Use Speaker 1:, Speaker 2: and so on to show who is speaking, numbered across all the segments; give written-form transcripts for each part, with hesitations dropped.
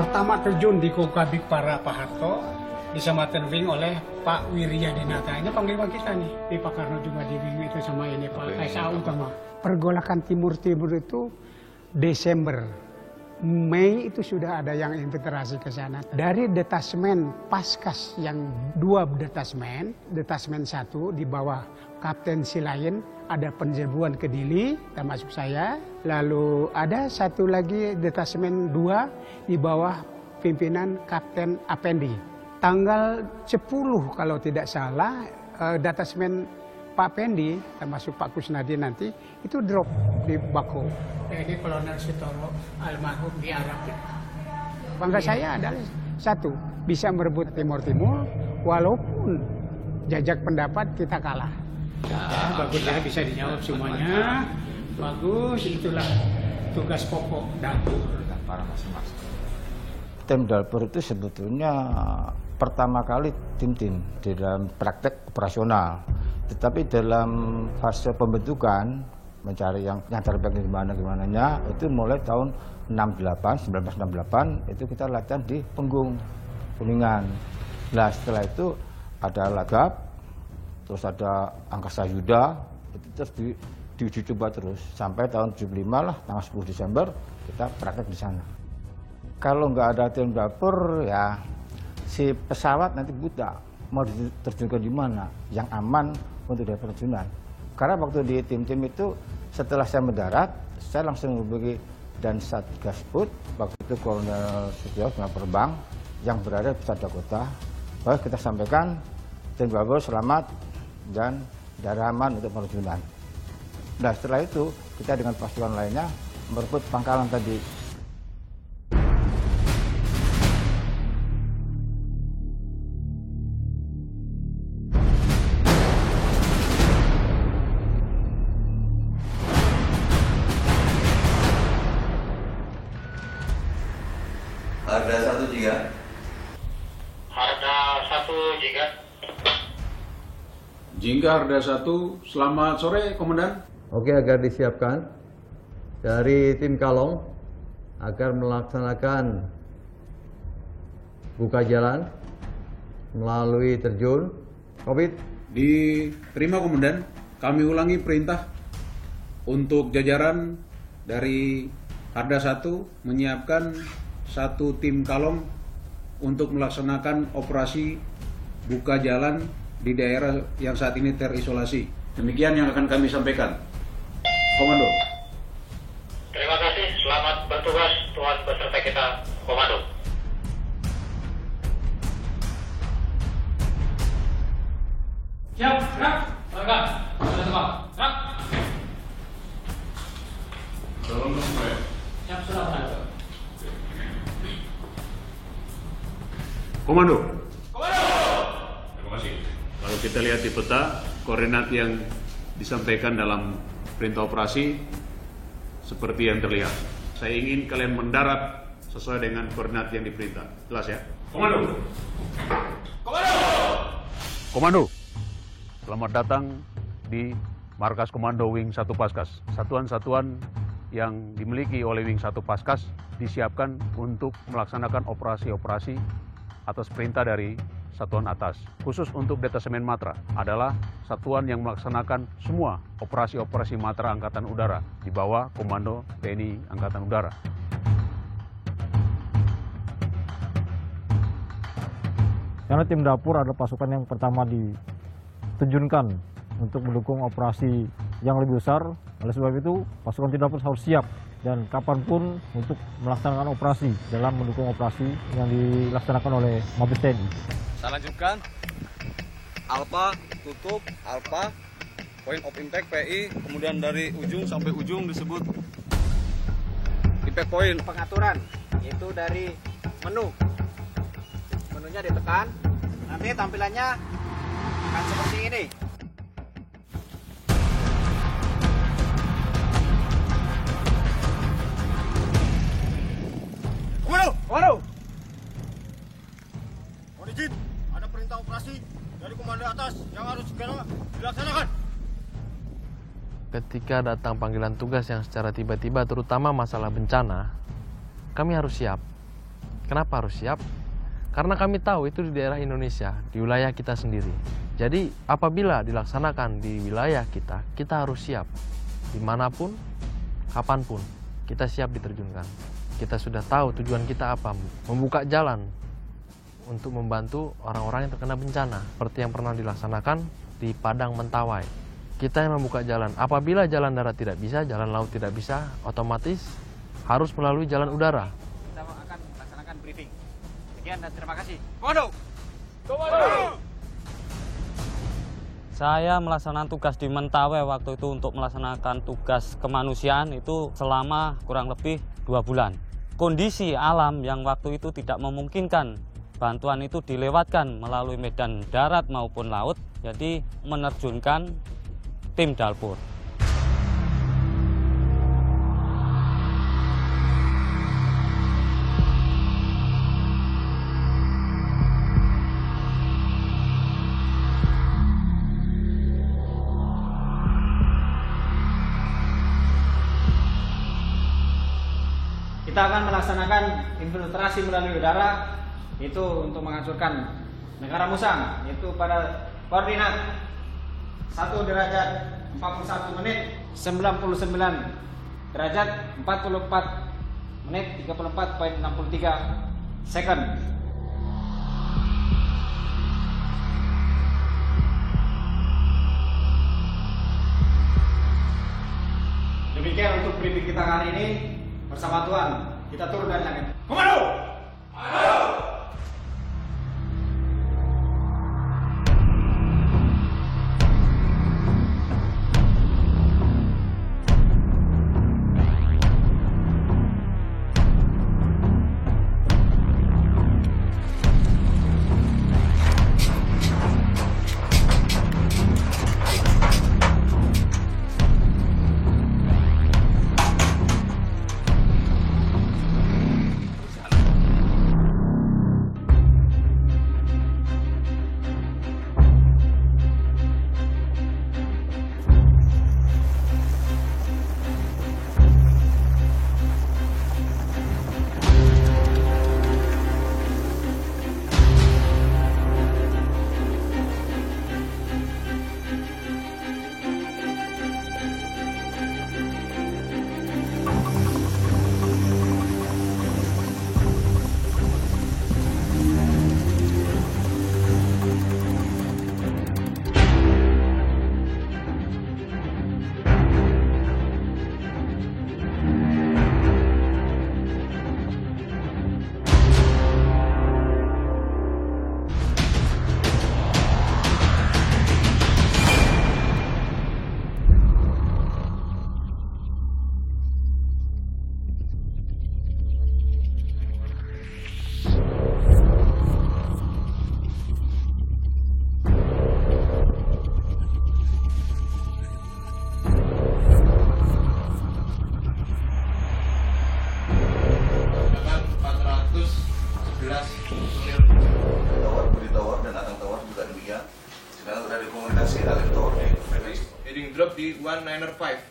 Speaker 1: pertama terjun di Kokabik para Pak Harto, disamakan wing oleh Pak Wirya Dinata. Ini panglima kita nih, Pak Karno juga di wing itu sama ini Pak SA utama. Pergolakan Timur-Timur itu Desember. Mei itu sudah ada yang infiltrasi ke sana. Dari detasmen Paskas yang 2 detasmen, detasmen 1 di bawah Kapten Silain, ada penjerbuan ke Dili, termasuk saya. Lalu ada satu lagi detasmen 2 di bawah pimpinan Kapten Apendi. Tanggal 10 kalau tidak salah, detasmen Pak Pendi, termasuk Pak Kusnadi nanti, itu drop di Bako. Jadi Kolonel Sitoro almarhum di Arab. Bangga saya adalah satu, bisa merebut Timur-Timur, walaupun jajak pendapat kita kalah. Ya, bagus ya, bisa dijawab semuanya. Bagus, itulah tugas pokok dapur.
Speaker 2: Para masing-masing.
Speaker 3: Tim dapur itu sebetulnya pertama kali tim-tim di dalam praktek operasional. Tetapi dalam fase pembentukan, mencari yang terbaik gimana-gimananya, itu mulai tahun 1968, itu kita latihan di Penggung, Kuningan. Nah setelah itu ada Lagap, terus ada Angkasa Yuda, itu terus diuji coba terus. Sampai tahun 75 lah, tanggal 10 Desember, kita praktek di sana. Kalau nggak ada tim dapur, ya si pesawat nanti buta. Mau diterjunkan di mana? Yang aman untuk dari penerjunan. Karena waktu di tim-tim itu, setelah saya mendarat, saya langsung menghubungi dan Satgasput, waktu itu Kolonel Setiawan dengan Perbang, yang berada di Pusat Dakota, bahwa kita sampaikan tim bagus, selamat, dan darah aman untuk penerjunan. Nah setelah itu, kita dengan pasukan lainnya merebut pangkalan tadi.
Speaker 2: Harda 1 Giga.
Speaker 4: Harda 1 Giga.
Speaker 5: Jingga Harda 1, selamat sore Komandan.
Speaker 6: Oke, agar disiapkan dari tim Kalong agar melaksanakan buka jalan melalui terjun COVID.
Speaker 5: Diterima Komandan, kami ulangi perintah untuk jajaran dari Harda 1 menyiapkan 1 tim Kalong untuk melaksanakan operasi buka jalan di daerah yang saat ini terisolasi. Demikian yang akan kami sampaikan. Komando.
Speaker 4: Terima kasih, selamat bertugas Tuhan beserta kita, Komando.
Speaker 7: Siap, gerak. Berangkat. Gerak.
Speaker 5: Tolong sampai.
Speaker 7: Siap, sudah.
Speaker 5: Komando. Terima kasih. Kalau kita lihat di peta, koordinat yang disampaikan dalam perintah operasi seperti yang terlihat. Saya ingin kalian mendarat sesuai dengan koordinat yang diperintah. Jelas ya? Komando. Komando. Selamat datang di Markas Komando Wing 1 Paskas. Satuan-satuan yang dimiliki oleh Wing 1 Paskas disiapkan untuk melaksanakan operasi-operasi atas perintah dari satuan atas. Khusus untuk Detasemen Matra adalah satuan yang melaksanakan semua operasi-operasi Matra Angkatan Udara di bawah Komando TNI Angkatan Udara.
Speaker 8: Karena tim dapur adalah pasukan yang pertama diterjunkan untuk mendukung operasi yang lebih besar. Oleh sebab itu, pasukan tim dapur harus siap dan kapanpun untuk melaksanakan operasi dalam mendukung operasi yang dilaksanakan oleh Mabes TNI.
Speaker 9: Saya lanjutkan. Alpha, tutup, Alpha, point of impact PI, kemudian dari ujung sampai ujung disebut impact point.
Speaker 10: Pengaturan, itu dari menu. Menunya ditekan, nanti tampilannya akan seperti ini.
Speaker 9: Komando! Mohon izin, ada perintah operasi dari komando atas yang harus segera dilaksanakan.
Speaker 11: Ketika datang panggilan tugas yang secara tiba-tiba, terutama masalah bencana, kami harus siap. Kenapa harus siap? Karena kami tahu itu di daerah Indonesia, di wilayah kita sendiri. Jadi apabila dilaksanakan di wilayah kita, kita harus siap. Dimanapun, kapanpun, kita siap diterjunkan. Kita sudah tahu tujuan kita apa, membuka jalan untuk membantu orang-orang yang terkena bencana. Seperti yang pernah dilaksanakan di Padang Mentawai. Kita yang membuka jalan. Apabila jalan darat tidak bisa, jalan laut tidak bisa, otomatis harus melalui jalan udara.
Speaker 10: Kita akan melaksanakan briefing. Sekian dan terima kasih. Komando!
Speaker 12: Saya melaksanakan tugas di Mentawai waktu itu untuk melaksanakan tugas kemanusiaan itu selama kurang lebih 2 bulan. Kondisi alam yang waktu itu tidak memungkinkan bantuan itu dilewatkan melalui medan darat maupun laut, jadi menerjunkan tim Dalpur.
Speaker 10: Kita akan melaksanakan infiltrasi melalui udara itu untuk menghancurkan negara Musang, itu pada koordinat 1 derajat 41 menit 99 derajat 44 menit 34,63 second. Demikian untuk briefing kita kali ini. Bersama Tuhan, kita turun dari langit. Komando! Ayo!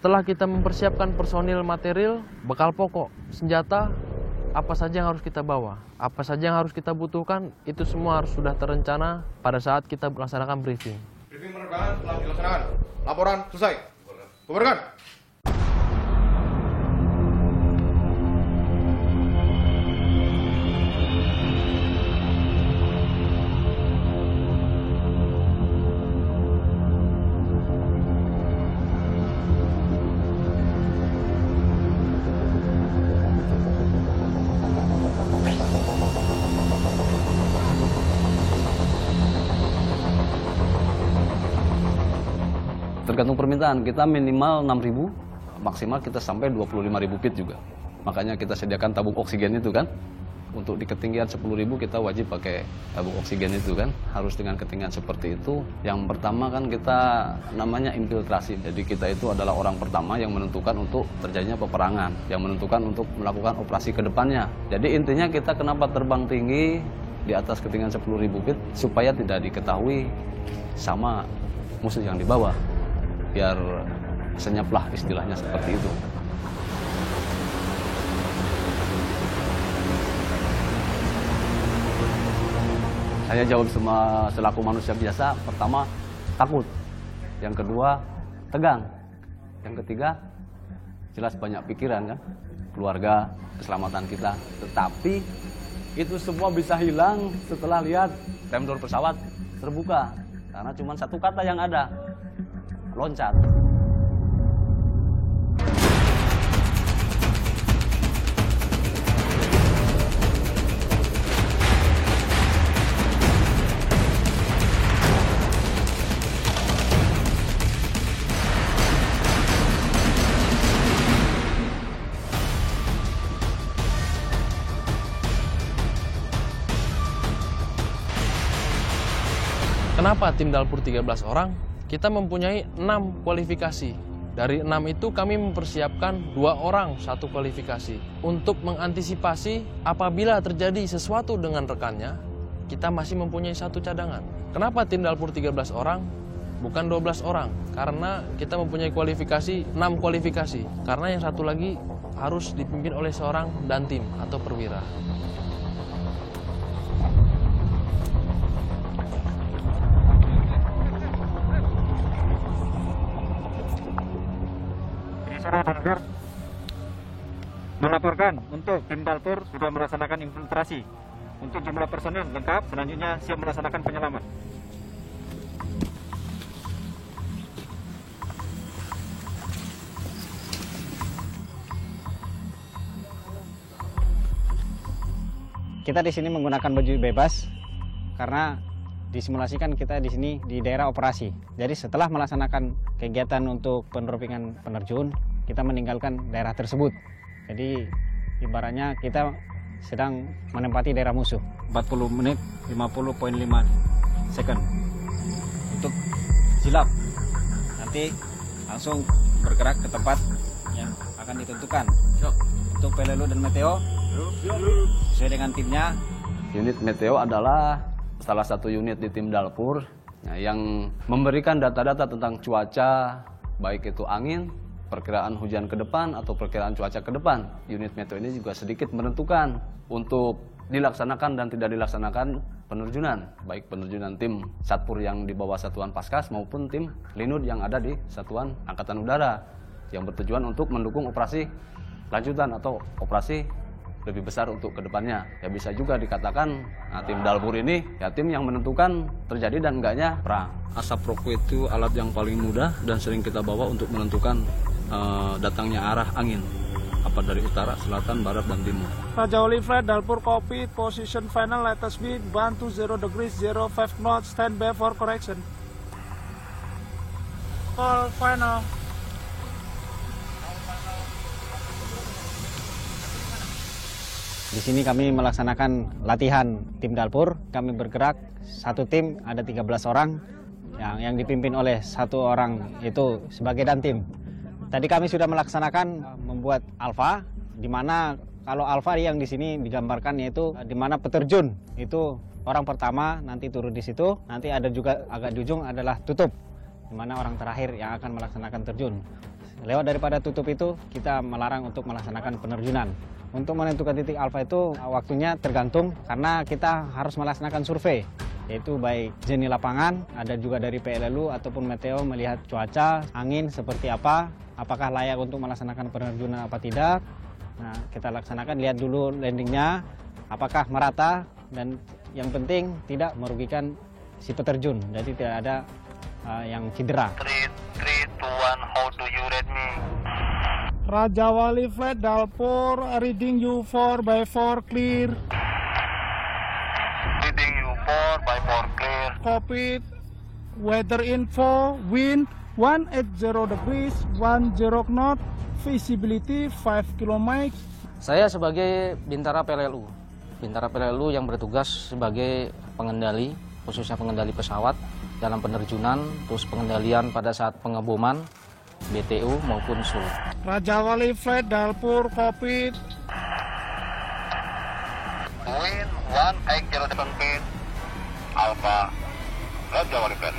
Speaker 11: Setelah kita mempersiapkan personil material, bekal pokok, senjata, apa saja yang harus kita bawa, apa saja yang harus kita butuhkan, itu semua harus sudah terencana pada saat kita melaksanakan briefing.
Speaker 9: Briefing penerbangan telah dilaksanakan. Laporan selesai. Bubarkan.
Speaker 13: Tergantung permintaan, kita minimal 6.000, maksimal kita sampai 25.000 feet juga. Makanya kita sediakan tabung oksigen itu kan. Untuk di ketinggian 10.000 kita wajib pakai tabung oksigen itu kan. Harus dengan ketinggian seperti itu. Yang pertama kan kita namanya infiltrasi. Jadi kita itu adalah orang pertama yang menentukan untuk terjadinya peperangan. Yang menentukan untuk melakukan operasi ke depannya. Jadi intinya kita kenapa terbang tinggi di atas ketinggian 10.000 feet supaya tidak diketahui sama musuh yang di bawah. Biar senyaplah istilahnya seperti itu. Saya jawab semua selaku manusia biasa. Pertama, takut. Yang kedua, tegang. Yang ketiga, jelas banyak pikiran kan, keluarga, keselamatan kita. Tetapi itu semua bisa hilang setelah lihat rem door pesawat terbuka. Karena cuma satu kata yang ada, loncat.
Speaker 11: Kenapa tim Dalpur 13 orang? Kita mempunyai 6 kualifikasi. Dari 6 itu kami mempersiapkan 2 orang 1 kualifikasi. Untuk mengantisipasi apabila terjadi sesuatu dengan rekannya, kita masih mempunyai 1 cadangan. Kenapa tim Dalpur 13 orang? Bukan 12 orang. Karena kita mempunyai kualifikasi 6 kualifikasi. Karena yang 1 lagi harus dipimpin oleh seorang dantim atau perwira.
Speaker 8: Melaporkan untuk tim Dalpur sudah melaksanakan infiltrasi. Untuk jumlah personil lengkap, selanjutnya siap melaksanakan penyelaman.
Speaker 10: Kita di sini menggunakan baju bebas karena disimulasikan kita di sini di daerah operasi. Jadi setelah melaksanakan kegiatan untuk penerbangan penerjun, kita meninggalkan daerah tersebut. Jadi ibaratnya kita sedang menempati daerah musuh. 40 menit 50.5 second untuk silap. Nanti langsung bergerak ke tempat yang akan ditentukan. Untuk PLLU dan Meteo sesuai dengan timnya.
Speaker 13: Unit Meteo adalah salah satu unit di tim Dalpur yang memberikan data-data tentang cuaca, baik itu angin, perkiraan hujan ke depan atau perkiraan cuaca ke depan. Unit Meteo ini juga sedikit menentukan untuk dilaksanakan dan tidak dilaksanakan penerjunan, baik penerjunan tim Satpur yang di bawah Satuan Paskas maupun tim Linud yang ada di Satuan Angkatan Udara yang bertujuan untuk mendukung operasi lanjutan atau operasi lebih besar untuk kedepannya. Ya bisa juga dikatakan tim Dalpur ini ya tim yang menentukan terjadi dan enggaknya perang. Asap rokok itu alat yang paling mudah dan sering kita bawa untuk menentukan datangnya arah angin, apa dari utara, selatan, barat, dan timur.
Speaker 14: Raja Wali Flight Dalpur Cockpit, position final latest wind 120 degrees 05 knots, stand by for correction. Call final.
Speaker 10: Di sini kami melaksanakan latihan tim Dalpur. Kami bergerak satu tim ada 13 orang yang dipimpin oleh 1 orang itu sebagai dantim. Tadi kami sudah melaksanakan membuat alfa, di mana kalau alfa yang di sini digambarkan yaitu di mana peterjun itu orang pertama nanti turun di situ, nanti ada juga agak di ujung adalah tutup, di mana orang terakhir yang akan melaksanakan terjun. Lewat daripada tutup itu kita melarang untuk melaksanakan penerjunan. Untuk menentukan titik alfa itu waktunya tergantung karena kita harus melaksanakan survei, yaitu baik jenis lapangan, ada juga dari PLLU ataupun Meteo melihat cuaca, angin seperti apa, apakah layak untuk melaksanakan penerjunan apa tidak. Nah, kita laksanakan, lihat dulu landingnya, apakah merata, dan yang penting tidak merugikan si peterjun, jadi tidak ada yang cedera.
Speaker 4: 3, 2, 1, how do you read me?
Speaker 14: Raja Wali Flight Dalpur, reading you 4x4 clear.
Speaker 4: Reading you 4x4 clear.
Speaker 14: Copy. Weather info, wind 180 degrees, 10 knot, visibility 5 km.
Speaker 15: Saya sebagai Bintara PLLU. Bintara PLLU yang bertugas sebagai pengendali, khususnya pengendali pesawat dalam penerjunan, terus pengendalian pada saat pengeboman, BTU maupun SUL.
Speaker 14: Raja Wali Flight Dalpur, copy.
Speaker 4: Wind 180 feet. Alpha. Raja Wali Flight.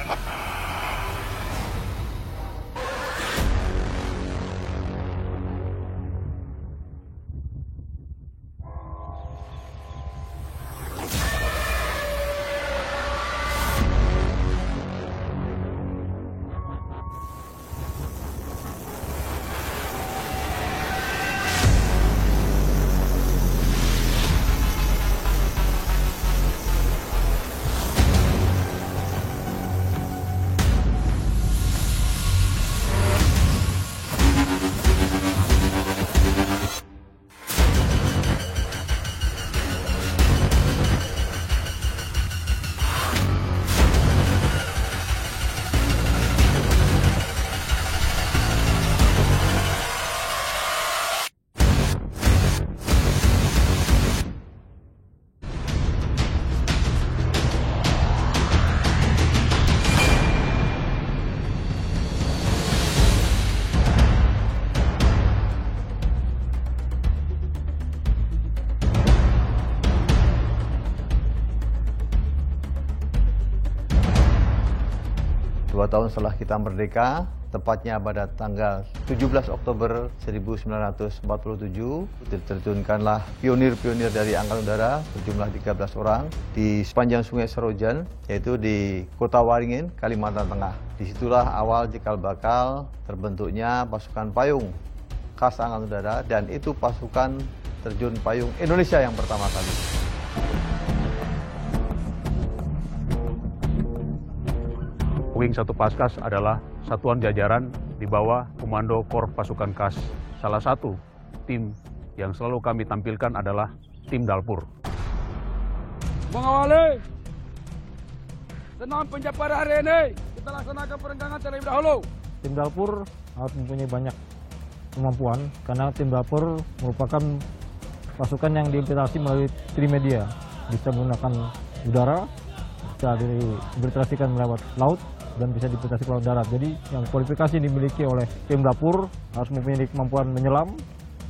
Speaker 6: tahun setelah kita merdeka, tepatnya pada tanggal 17 Oktober 1947, diterjunkanlah pionir-pionir dari Angkatan Udara berjumlah 13 orang di sepanjang Sungai Serojan, yaitu di Kota Waringin, Kalimantan Tengah. Disitulah awal cikal bakal terbentuknya pasukan payung khas Angkatan Udara, dan itu pasukan terjun payung Indonesia yang pertama kali.
Speaker 5: Wing 1 Paskas adalah satuan jajaran di bawah Komando Korps Pasukan Khas. Salah satu tim yang selalu kami tampilkan adalah tim Dalpur.
Speaker 14: Mengawali senam penjabaran hari ini, kita laksanakan perenggangan terlebih dahulu.
Speaker 8: Tim Dalpur harus mempunyai banyak kemampuan karena tim Dalpur merupakan pasukan yang diinfiltrasi melalui trimedia, bisa menggunakan udara, bisa diinfiltrasikan lewat laut, dan bisa diinfiltrasi lewat darat. Jadi yang kualifikasi dimiliki oleh tim Dalpur harus mempunyai kemampuan menyelam,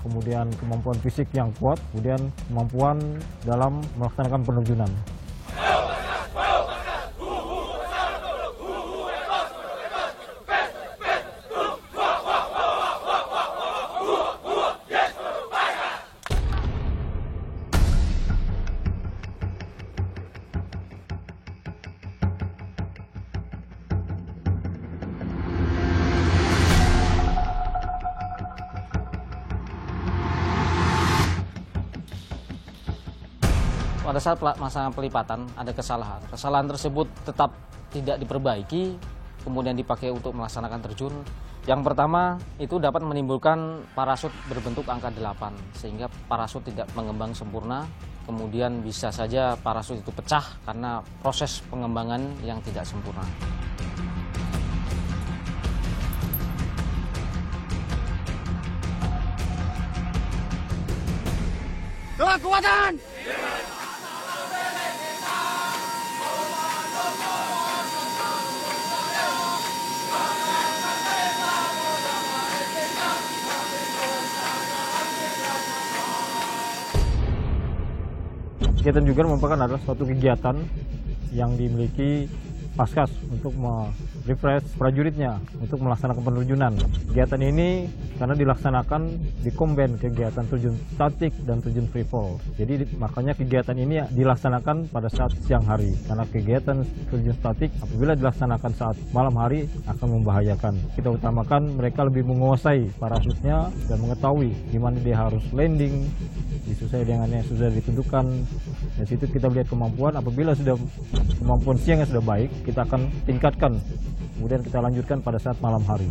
Speaker 8: kemudian kemampuan fisik yang kuat, kemudian kemampuan dalam melaksanakan penerjunan.
Speaker 15: Pada saat masa pelipatan ada kesalahan. Kesalahan tersebut tetap tidak diperbaiki, kemudian dipakai untuk melaksanakan terjun. Yang pertama itu dapat menimbulkan parasut berbentuk angka 8, sehingga parasut tidak mengembang sempurna. Kemudian bisa saja parasut itu pecah karena proses pengembangan yang tidak sempurna.
Speaker 14: Kekuatan!
Speaker 8: Kegiatan juga merupakan adalah suatu kegiatan yang dimiliki Paskas untuk merefresh prajuritnya untuk melaksanakan penerjunan. Kegiatan ini karena dilaksanakan dikombin kegiatan terjun statik dan terjun free fall. Jadi makanya kegiatan ini dilaksanakan pada saat siang hari. Karena kegiatan terjun statik apabila dilaksanakan saat malam hari akan membahayakan. Kita utamakan mereka lebih menguasai parasutnya dan mengetahui di mana dia harus landing sesuai dengan yang sudah ditentukan. Dari situ kita lihat kemampuan. Apabila sudah kemampuan siangnya sudah baik, kita akan tingkatkan, kemudian kita lanjutkan pada saat malam hari.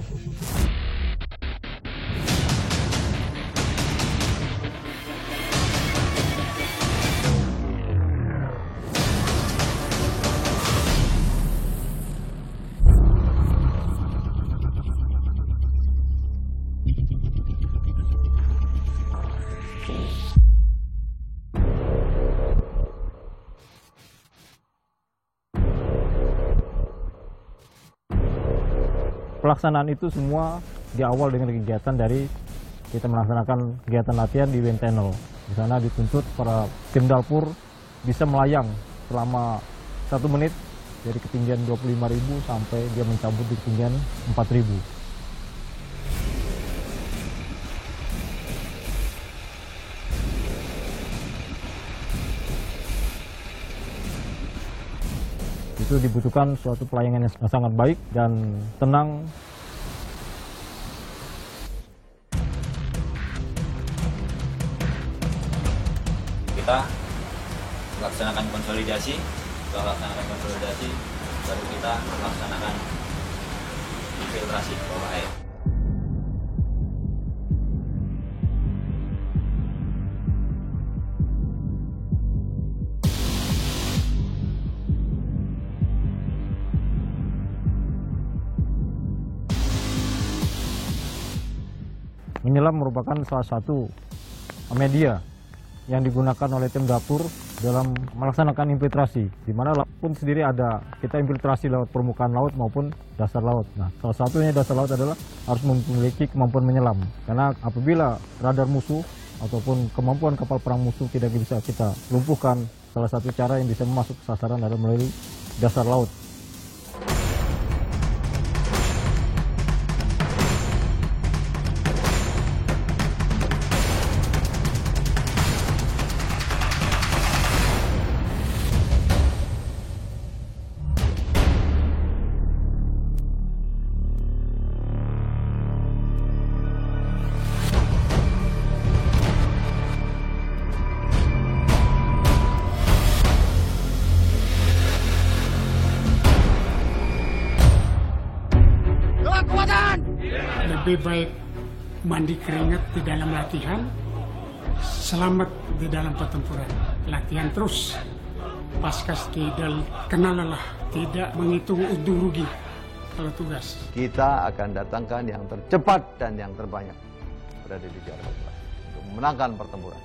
Speaker 8: Pelaksanaan itu semua diawal dengan kegiatan dari kita melaksanakan kegiatan latihan di wind tunnel. Di sana dituntut para tim Dalpur bisa melayang selama 1 menit dari ketinggian 25.000 sampai dia mencabut di ketinggian 4.000. Itu dibutuhkan suatu pelayanan yang sangat baik dan tenang.
Speaker 2: Kita laksanakan konsolidasi, baru kita melaksanakan infiltrasi bawah air.
Speaker 8: Menyelam merupakan salah satu media yang digunakan oleh tim Dalpur dalam melaksanakan infiltrasi, di mana laut pun sendiri ada kita infiltrasi lewat permukaan laut maupun dasar laut. Nah, salah satunya dasar laut adalah harus memiliki kemampuan menyelam, karena apabila radar musuh ataupun kemampuan kapal perang musuh tidak bisa kita lumpuhkan, salah satu cara yang bisa masuk ke sasaran adalah melalui dasar laut.
Speaker 1: lebih baik mandi keringat di dalam latihan, selamat di dalam pertempuran. Latihan terus, Paskas tidak kenal lelah, tidak menghitung untung rugi kalau tugas.
Speaker 6: Kita akan datangkan yang tercepat dan yang terbanyak berada di Jawa Barat untuk memenangkan pertempuran.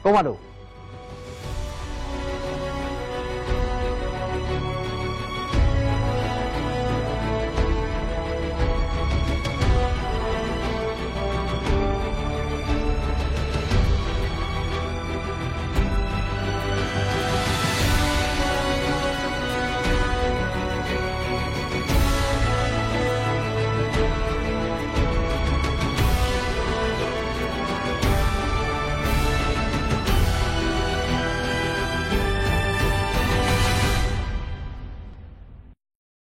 Speaker 6: Komando.